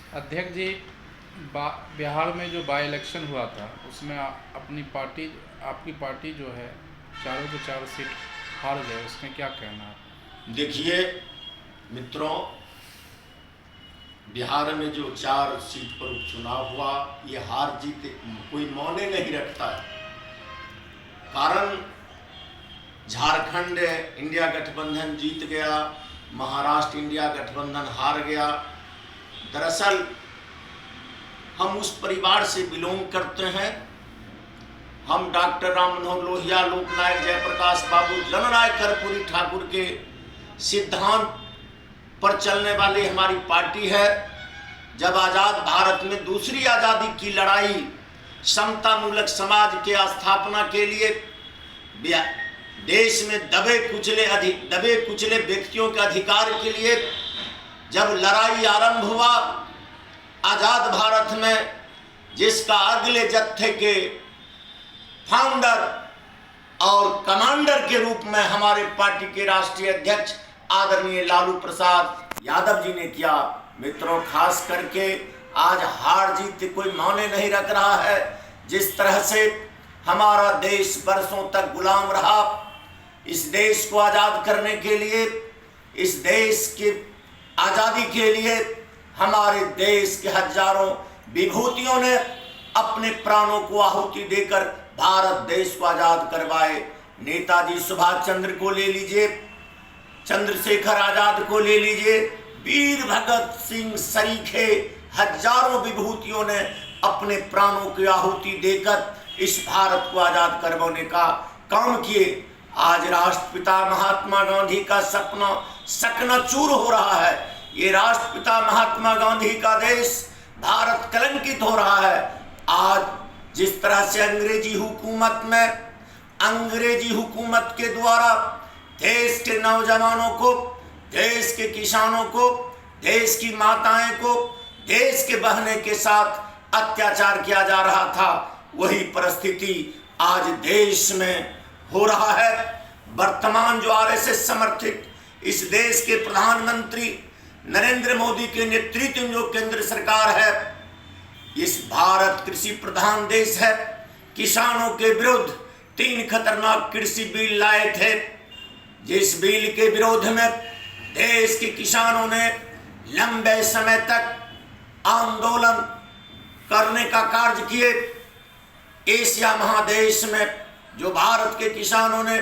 अध्यक्ष जी, बिहार में जो बाई इलेक्शन हुआ था उसमें अपनी पार्टी, आपकी पार्टी जो है चारों के चार सीट हार गए, उसमें क्या कहना है? देखिए मित्रों, बिहार में जो 4 सीट पर उपचुनाव हुआ, ये हार जीत कोई मायने नहीं रखता है। कारण झारखंड इंडिया गठबंधन जीत गया, महाराष्ट्र इंडिया गठबंधन हार गया। दरअसल हम उस परिवार से बिलोंग करते हैं। हम डॉक्टर राम मनोहर लोहिया, लोकनायक जयप्रकाश बाबू, जननायक कर्पूरी ठाकुर के सिद्धांत पर चलने वाली हमारी पार्टी है। जब आज़ाद भारत में दूसरी आज़ादी की लड़ाई समतामूलक समाज के स्थापना के लिए देश में दबे कुचले व्यक्तियों के अधिकार के लिए जब लड़ाई आरंभ हुआ, आज़ाद भारत में जिसका अगले जत्थे के फाउंडर और कमांडर के रूप में हमारे पार्टी के राष्ट्रीय अध्यक्ष आदरणीय लालू प्रसाद यादव जी ने किया। मित्रों, खास करके आज हार जीत कोई मायने नहीं रख रहा है। जिस तरह से हमारा देश बरसों तक गुलाम रहा, इस देश को आज़ाद करने के लिए, इस देश की आज़ादी के लिए हमारे देश के हजारों विभूतियों ने अपने प्राणों को आहुति देकर भारत देश को आज़ाद करवाए। नेताजी सुभाष चंद्र को ले लीजिए, चंद्रशेखर आज़ाद को ले लीजिए, वीर भगत सिंह सरीखे हजारों विभूतियों ने अपने प्राणों की आहुति देकर इस भारत को आज़ाद करवाने का काम किए। आज राष्ट्रपिता महात्मा गांधी का सपना चकनाचूर हो रहा है। ये राष्ट्रपिता महात्मा गांधी का देश भारत कलंकित हो रहा है। आज जिस तरह से अंग्रेजी हुकूमत के द्वारा देश के नौजवानों को, देश के किसानों को, देश की माताएं को, देश के बहने के साथ अत्याचार किया जा रहा था, वही परिस्थिति आज देश में हो रहा है। वर्तमान जो आरएसएस समर्थित इस देश के प्रधानमंत्री नरेंद्र मोदी के नेतृत्व में जो केंद्र सरकार है, इस भारत कृषि प्रधान देश है। किसानों के विरुद्ध 3 खतरनाक कृषि बिल लाए थे, जिस बिल के विरोध में देश के किसानों ने लंबे समय तक आंदोलन करने का कार्य किए। एशिया महादेश में जो भारत के किसानों ने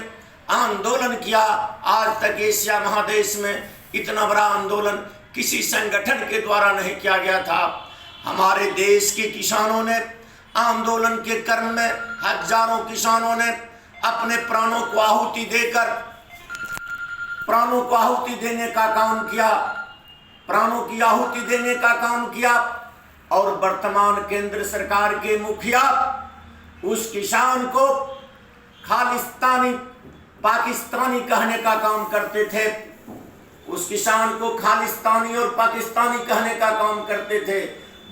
आंदोलन किया, आज तक एशिया महादेश में इतना बड़ा आंदोलन किसी संगठन के द्वारा नहीं किया गया था। हमारे देश के किसानों ने आंदोलन के क्रम में हजारों किसानों ने अपने प्राणों को आहुति देकर प्राणों की आहुति देने का काम किया और वर्तमान केंद्र सरकार के मुखिया उस किसान को खालिस्तानी पाकिस्तानी कहने का काम करते थे। उस किसान को खालिस्तानी और पाकिस्तानी कहने का काम करते थे।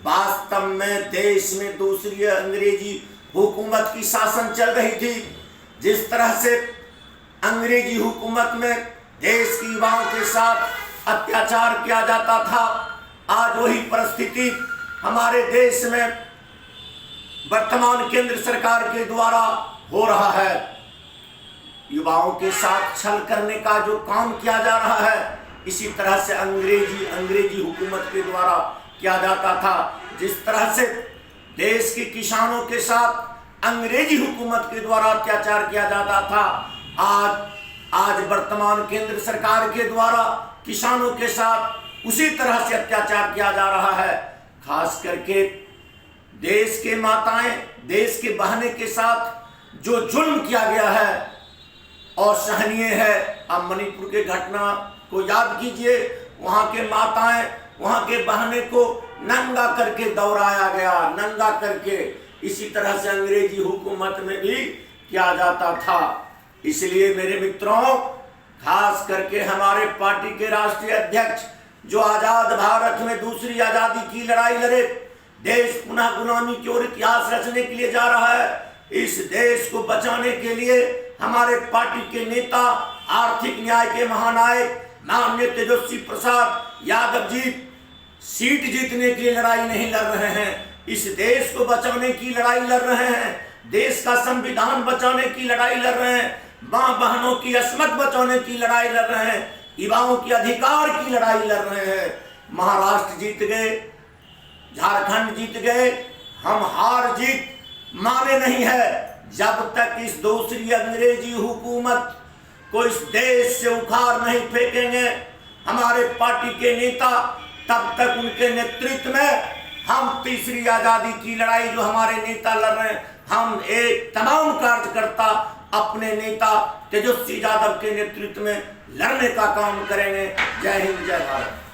वास्तव में देश में दूसरी अंग्रेजी हुकूमत की शासन चल रही थी। जिस तरह से अंग्रेजी हुकूमत में देश की युवाओं के साथ अत्याचार किया जाता था, आज वही परिस्थिति हमारे देश में वर्तमान केंद्र सरकार के द्वारा हो रहा है। युवाओं के साथ छल करने का जो काम किया जा रहा है, इसी तरह से अंग्रेजी हुकूमत के द्वारा किया जाता था। जिस तरह से देश के किसानों के साथ अंग्रेजी हुकूमत के द्वारा अत्याचार किया जाता था, आज वर्तमान केंद्र सरकार के द्वारा किसानों के साथ उसी तरह से अत्याचार किया जा रहा है। खास करके देश के माताएं, देश के बहने के साथ जो जुल्म किया गया है और सहनीय है। अब मणिपुर के घटना को याद कीजिए, वहाँ के माताएं, वहाँ के बहने को नंगा करके दौड़ाया गया, नंगा करके। इसी तरह से अंग्रेजी हुकूमत में भी किया जाता था। इसलिए मेरे मित्रों, खास करके हमारे पार्टी के राष्ट्रीय अध्यक्ष जो आजाद भारत में दूसरी आजादी की लड़ाई लड़े, देश पुनः गुलामी की ओर इतिहास रचने के लिए जा रहा है। इस देश को बचाने के लिए हमारे पार्टी के नेता, आर्थिक न्याय के महानायक माननीय तेजस्वी प्रसाद यादव जी सीट जीतने की लड़ाई नहीं लड़ रहे हैं, इस देश को बचाने की लड़ाई लड़ रहे हैं, देश का संविधान बचाने की लड़ाई लड़ रहे हैं, मां बहनों की अस्मत बचाने की लड़ाई लड़ रहे हैं, युवाओं के अधिकार की लड़ाई लड़ रहे हैं। महाराष्ट्र जीत गए, झारखंड जीत गए, हम हार जीत माने नहीं है। जब तक इस दूसरी अंग्रेजी हुकूमत को इस देश से उखाड़ नहीं फेंकेंगे हमारे पार्टी के नेता, तब तक उनके नेतृत्व में हम तीसरी आजादी की लड़ाई जो हमारे नेता लड़ रहे हैं, हम एक तमाम कार्यकर्ता अपने नेता तेजस्वी यादव के नेतृत्व में लड़ने का काम करेंगे। जय हिंद, जय भारत।